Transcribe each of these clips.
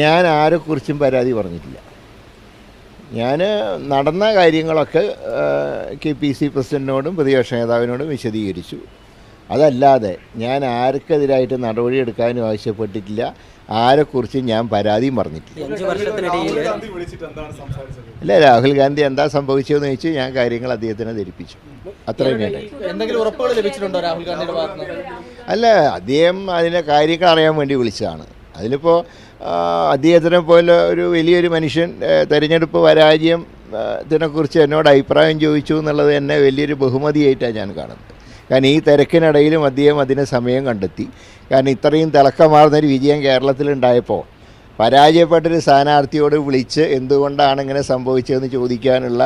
ഞാൻ ആരെക്കുറിച്ചും പരാതി പറഞ്ഞിട്ടില്ല. ഞാൻ നടന്ന കാര്യങ്ങളൊക്കെ KPC പ്രസിഡൻറ്റിനോടും പ്രതിപക്ഷ നേതാവിനോടും വിശദീകരിച്ചു. അതല്ലാതെ ഞാൻ ആർക്കെതിരായിട്ട് നടപടിയെടുക്കാനും ആവശ്യപ്പെട്ടിട്ടില്ല. ആരെക്കുറിച്ചും ഞാൻ പരാതിയും പറഞ്ഞിട്ടില്ല. അല്ല, രാഹുൽ ഗാന്ധി എന്താ സംഭവിച്ചതെന്ന് ചോദിച്ചു ഞാൻ കാര്യങ്ങൾ അദ്ദേഹത്തിനെ ധരിപ്പിച്ചു. അത്രയും എന്തെങ്കിലും ഉറപ്പുകൾ ലഭിച്ചിട്ടുണ്ടോ രാഹുൽ ഗാന്ധിയുടെ ഭാഗത്ത്? അല്ല, അദ്ദേഹം അതിൻ്റെ കാര്യങ്ങൾ അറിയാൻ വേണ്ടി വിളിച്ചതാണ്. അതിലിപ്പോൾ അദ്ദേഹത്തിനെ പോലെ ഒരു വലിയൊരു മനുഷ്യൻ തെരഞ്ഞെടുപ്പ് പരാജയത്തിനെക്കുറിച്ച് എന്നോട് അഭിപ്രായം ചോദിച്ചു എന്നുള്ളത് തന്നെ വലിയൊരു ബഹുമതിയായിട്ടാണ് ഞാൻ കാണുന്നത്. കാരണം ഈ തിരക്കിനിടയിലും അദ്ദേഹം അതിന് സമയം കണ്ടെത്തി. കാരണം ഇത്രയും തിളക്കമാർന്നൊരു വിജയം കേരളത്തിലുണ്ടായപ്പോൾ പരാജയപ്പെട്ടൊരു സ്ഥാനാർത്ഥിയോട് വിളിച്ച് എന്തുകൊണ്ടാണ് ഇങ്ങനെ സംഭവിച്ചതെന്ന് ചോദിക്കാനുള്ള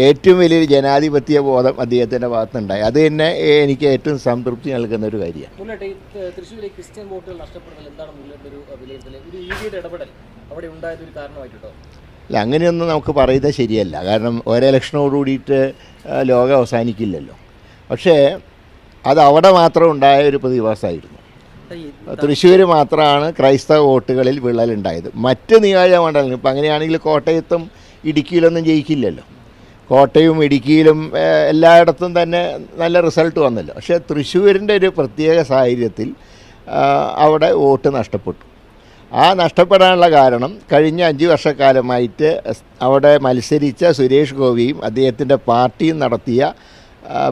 ഏറ്റവും വലിയൊരു ജനാധിപത്യ ബോധം അദ്ദേഹത്തിൻ്റെ ഭാഗത്തുനിന്നുണ്ടായി. അത് തന്നെ എനിക്ക് ഏറ്റവും സംതൃപ്തി നൽകുന്ന ഒരു കാര്യമാണ്. തൃശ്ശൂരിലെ ക്രിസ്ത്യൻ വോട്ടുകൾ നഷ്ടപ്പെടുന്നതിൽ എന്താണ് ഒരു വിലയിരുത്തൽ? ഒരു EDയുടെ ഇടപെടൽ അവിടെ ഉണ്ടായതൊരു കാരണമായിട്ടോ? അല്ല, അങ്ങനെയൊന്നും നമുക്ക് പറയുന്നത് ശരിയല്ല. കാരണം ഒരെലക്ഷനോട് കൂടിയിട്ട് ലോകം അവസാനിക്കില്ലല്ലോ. പക്ഷേ അത് അവിടെ മാത്രം ഉണ്ടായ ഒരു പ്രതിഭാസമായിരുന്നു. തൃശ്ശൂർ മാത്രമാണ് ക്രൈസ്തവ വോട്ടുകളിൽ വിള്ളലുണ്ടായത്. മറ്റ് നിയോജകമണ്ഡലങ്ങൾ ഇപ്പം അങ്ങനെയാണെങ്കിൽ കോട്ടയത്തും ഇടുക്കിയിലൊന്നും ജയിക്കില്ലല്ലോ. കോട്ടയവും ഇടുക്കിയിലും എല്ലായിടത്തും തന്നെ നല്ല റിസൾട്ട് വന്നല്ലോ. പക്ഷേ തൃശ്ശൂരിൻ്റെ ഒരു പ്രത്യേക സാഹചര്യത്തിൽ അവിടെ വോട്ട് നഷ്ടപ്പെട്ടു. ആ നഷ്ടപ്പെടാനുള്ള കാരണം കഴിഞ്ഞ 5 വർഷക്കാലമായിട്ട് അവിടെ മത്സരിച്ച സുരേഷ് ഗോപിയും അദ്ദേഹത്തിൻ്റെ പാർട്ടിയും നടത്തിയ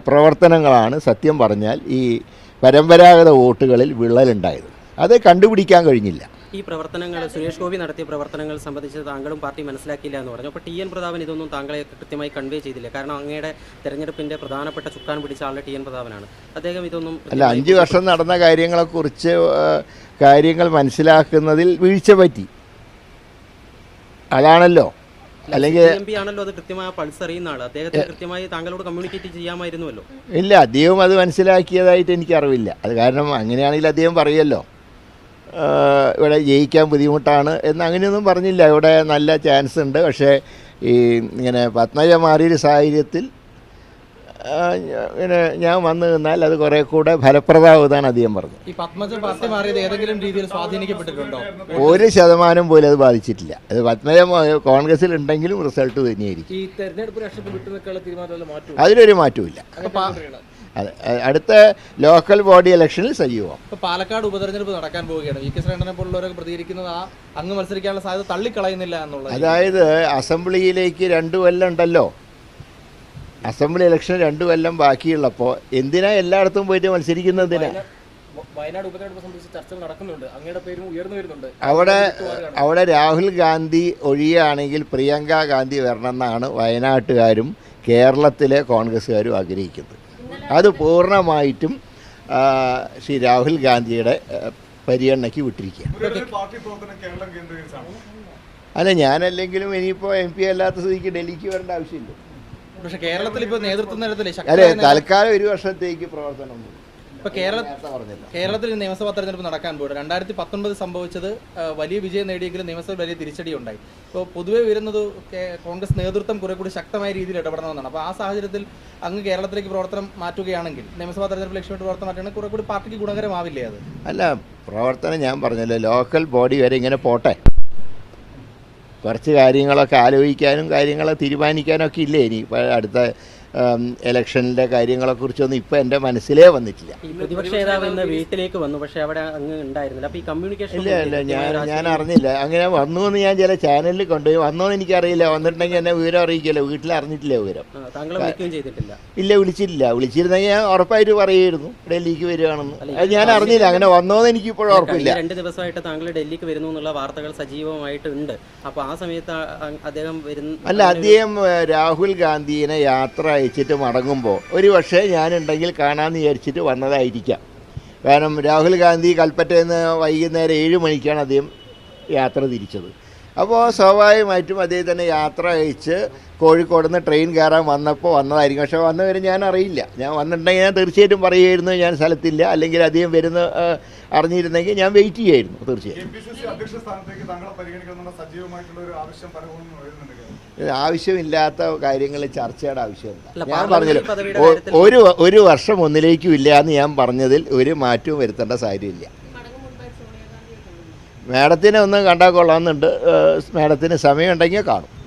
പ്രവർത്തനങ്ങളാണ് സത്യം പറഞ്ഞാൽ ഈ പരമ്പരാഗത വോട്ടുകളിൽ വിള്ളലുണ്ടായത്. അത് കണ്ടുപിടിക്കാൻ കഴിഞ്ഞില്ല. ഈ പ്രവർത്തനങ്ങൾ സുരേഷ് ഗോപി നടത്തിയ പ്രവർത്തനങ്ങൾ സംബന്ധിച്ച് താങ്കളും പാർട്ടി മനസ്സിലാക്കിയില്ല എന്ന് പറഞ്ഞു. അപ്പോൾ TN പ്രതാപൻ ഇതൊന്നും താങ്കളെ കൃത്യമായി കൺവേ ചെയ്തില്ല. കാരണം അങ്ങയുടെ തെരഞ്ഞെടുപ്പിൻ്റെ പ്രധാനപ്പെട്ട ചുക്കാൻ പിടിച്ച ആളുടെ TN പ്രതാപനാണ്. അദ്ദേഹം ഇതൊന്നും അല്ല, 5 വർഷം നടന്ന കാര്യങ്ങളെക്കുറിച്ച് കാര്യങ്ങൾ മനസ്സിലാക്കുന്നതിൽ വീഴ്ച പറ്റി. അതാണല്ലോ. അല്ലെങ്കിൽ MP ആണല്ലോ അത് കൃത്യമായ പൾസ് അറിയുന്ന ആൾ. അദ്ദേഹത്തെ കൃത്യമായി താങ്കളോട് കമ്മ്യൂണിക്കേറ്റ് ചെയ്യാമായിരുന്നുവല്ലോ. ഇല്ല, അദ്ദേഹം അത് മനസ്സിലാക്കിയതായിട്ട് എനിക്കറിവില്ല. അത് കാരണം അങ്ങനെയാണെങ്കിൽ അദ്ദേഹം പറയുമല്ലോ ഇവിടെ ജയിക്കാൻ ബുദ്ധിമുട്ടാണ് എന്ന്. അങ്ങനെയൊന്നും പറഞ്ഞില്ല. ഇവിടെ നല്ല ചാൻസ് ഉണ്ട്. പക്ഷേ ഈ ഇങ്ങനെ പത്മജ മാറിയൊരു സാഹചര്യത്തിൽ ഇങ്ങനെ ഞാൻ വന്നു നിന്നാൽ അത് കുറേ കൂടെ ഫലപ്രദമാവുന്നതാണ് അദ്ദേഹം പറഞ്ഞത്. ഈ പത്മജ പാർട്ടി മാറിയത് ഏതെങ്കിലും രീതിയിൽ സ്വാധീനിക്കപ്പെട്ടിട്ടുണ്ടോ? 1% പോലും അത് ബാധിച്ചിട്ടില്ല. അത് പത്മജ കോൺഗ്രസിൽ ഉണ്ടെങ്കിലും റിസൾട്ട് തന്നെയായിരിക്കും. ഈ തെരഞ്ഞെടുപ്പ് രാഷ്ട്രീയത്തിൽ വിട്ടുനിൽക്കാനുള്ള തീരുമാനം അതിലൊരു മാറ്റമില്ല. അതെ, അടുത്ത ലോക്കൽ ബോഡി ഇലക്ഷനിൽ സജീവം. ഇപ്പോൾ പാലക്കാട് ഉപതെരഞ്ഞെടുപ്പ് നടക്കാൻ പോവുകയാണ്. VK ശ്രീകണ്ഠനെ പോലുള്ളവരൊക്കെ പ്രതികരിക്കുന്നത് അങ്ങ് മത്സരിക്കാനുള്ള സാധ്യത തള്ളിക്കളയുന്നില്ല എന്നുള്ളത്. അതായത് അസംബ്ലിയിലേക്ക് 2 കൊല്ലം ഉണ്ടല്ലോ. അസംബ്ലി ഇലക്ഷൻ 2 കൊല്ലം ബാക്കിയുള്ളപ്പോൾ എന്തിനാ എല്ലായിടത്തും പോയിട്ട് മത്സരിക്കുന്നതിനാ? വയനാട് ഉപതെരഞ്ഞെടുപ്പ് സംബന്ധിച്ച് ചർച്ചകൾ നടക്കുന്നുണ്ട്. അങ്ങയുടെ പേരും ഉയർന്നു വരുന്നുണ്ട്. അവിടെ രാഹുൽ ഗാന്ധി ഒഴിയുകയാണെങ്കിൽ പ്രിയങ്ക ഗാന്ധി വരണമെന്നാണ് വയനാട്ടുകാരും കേരളത്തിലെ കോൺഗ്രസ്സുകാരും ആഗ്രഹിക്കുന്നത്. അത് പൂർണ്ണമായിട്ടും ശ്രീ രാഹുൽ ഗാന്ധിയുടെ പരിഗണനയ്ക്ക് വിട്ടിരിക്കുകയാണ്. അല്ല, ഞാനല്ലെങ്കിലും ഇനിയിപ്പോൾ MP അല്ലാത്ത സ്ഥിതിക്ക് ഡൽഹിക്ക് വരേണ്ട ആവശ്യമില്ല. പക്ഷേ കേരളത്തിൽ ഇപ്പോൾ നേതൃത്വം തലത്തിലെ അല്ലെ തൽക്കാലം 1 വർഷത്തേക്ക് പ്രവർത്തനം. ഇപ്പോൾ കേരളത്തിൽ നിയമസഭാ തെരഞ്ഞെടുപ്പ് നടക്കാൻ പോയിട്ട് 2019 സംഭവിച്ചത് വലിയ വിജയം നേടിയെങ്കിലും നിയമസഭയിൽ വലിയ തിരിച്ചടി ഉണ്ടായി. ഇപ്പോൾ പൊതുവെ വരുന്നത് കോൺഗ്രസ് നേതൃത്വം കുറെ കൂടി ശക്തമായ രീതിയിൽ ഇടപെടണമെന്നാണ്. അപ്പോൾ ആ സാഹചര്യത്തിൽ അങ്ങ് കേരളത്തിലേക്ക് പ്രവർത്തനം മാറ്റുകയാണെങ്കിൽ, നിയമസഭാ തെരഞ്ഞെടുപ്പ് ലക്ഷ്യമിട്ട് പ്രവർത്തനം മാറ്റുകയാണെങ്കിൽ കുറെ കൂടി പാർട്ടിക്ക് ഗുണകരമാവില്ലേ അത്? അല്ല, പ്രവർത്തനം ഞാൻ പറഞ്ഞല്ലോ, ലോക്കൽ ബോഡി വരെ ഇങ്ങനെ പോട്ടെ. കുറച്ച് കാര്യങ്ങളൊക്കെ ആലോചിക്കാനും കാര്യങ്ങളെ തീരുമാനിക്കാനൊക്കെ ഇല്ലേ ഇനി. അടുത്ത ഇലക്ഷനിലെ കാര്യങ്ങളെക്കുറിച്ചൊന്നും ഇപ്പം എൻ്റെ മനസ്സിലേ വന്നിട്ടില്ല. പ്രതിപക്ഷ നേതാവ് ഇന്ന് വീട്ടിലേക്ക് വന്നു, പക്ഷേ അവിടെ അങ്ങ് ഉണ്ടായിരുന്നില്ല. അപ്പോൾ ഈ കമ്മ്യൂണിക്കേഷൻ ഇല്ല, ഞാൻ അറിഞ്ഞില്ല. അങ്ങനെ വന്നു എന്ന് ഞാൻ ചില ചാനലിൽ കൊണ്ടുപോയി. വന്നോന്ന് എനിക്കറിയില്ല. വന്നിട്ടുണ്ടെങ്കിൽ എന്നെ വിവരം അറിയിക്കില്ല. വീട്ടിൽ അറിഞ്ഞിട്ടില്ല വിവരം. താങ്കളെ വിളിക്കുകയും ചെയ്തിട്ടില്ല? ഇല്ല, വിളിച്ചിട്ടില്ല. വിളിച്ചിരുന്നെങ്കിൽ ഞാൻ ഉറപ്പായിട്ട് പറയുമായിരുന്നു ഡൽഹിക്ക് വരികയാണെന്ന്. അത് ഞാൻ അറിഞ്ഞില്ല. അങ്ങനെ വന്നോന്ന് എനിക്ക് ഇപ്പോഴും ഉറപ്പില്ല. 2 ദിവസമായിട്ട് താങ്കൾ ഡൽഹിക്ക് വരുന്നു എന്നുള്ള വാർത്തകൾ സജീവമായിട്ടുണ്ട്. അപ്പോൾ ആ സമയത്ത് അദ്ദേഹം വരുന്നു. അല്ല, അദ്ദേഹം രാഹുൽ ഗാന്ധിയെ യാത്ര അയച്ചിട്ട് മടങ്ങുമ്പോൾ ഒരു പക്ഷേ ഞാനുണ്ടെങ്കിൽ കാണാമെന്ന് വിചാരിച്ചിട്ട് വന്നതായിരിക്കാം. കാരണം രാഹുൽ ഗാന്ധി കൽപ്പറ്റയിൽ നിന്ന് വൈകുന്നേരം 7 മണിക്കാണ് അദ്ദേഹം യാത്ര തിരിച്ചത്. അപ്പോൾ സ്വാഭാവികമായിട്ടും അദ്ദേഹത്തിന് യാത്ര അയച്ച് കോഴിക്കോട് നിന്ന് ട്രെയിൻ കയറാൻ വന്നതായിരിക്കും. പക്ഷേ വന്നവരെ ഞാൻ അറിയില്ല. ഞാൻ വന്നിട്ടുണ്ടെങ്കിൽ ഞാൻ തീർച്ചയായിട്ടും പറയുമായിരുന്നു ഞാൻ സ്ഥലത്തില്ല. അല്ലെങ്കിൽ അദ്ദേഹം വരുന്ന അറിഞ്ഞിരുന്നെങ്കിൽ ഞാൻ വെയിറ്റ് ചെയ്യായിരുന്നു. തീർച്ചയായും ആവശ്യമില്ലാത്ത കാര്യങ്ങൾ ചർച്ചയുടെ ആവശ്യമില്ല. ഞാൻ പറഞ്ഞല്ലോ, ഒരു വർഷം ഒന്നിലേക്കും ഇല്ല എന്ന് ഞാൻ പറഞ്ഞതിൽ ഒരു മാറ്റവും വരുത്തേണ്ട സാഹചര്യമില്ല. മാഡത്തിനെ ഒന്ന് കണ്ടാൽ കൊള്ളാമെന്നുണ്ട്. മാഡത്തിന് സമയമുണ്ടെങ്കിൽ കാണും.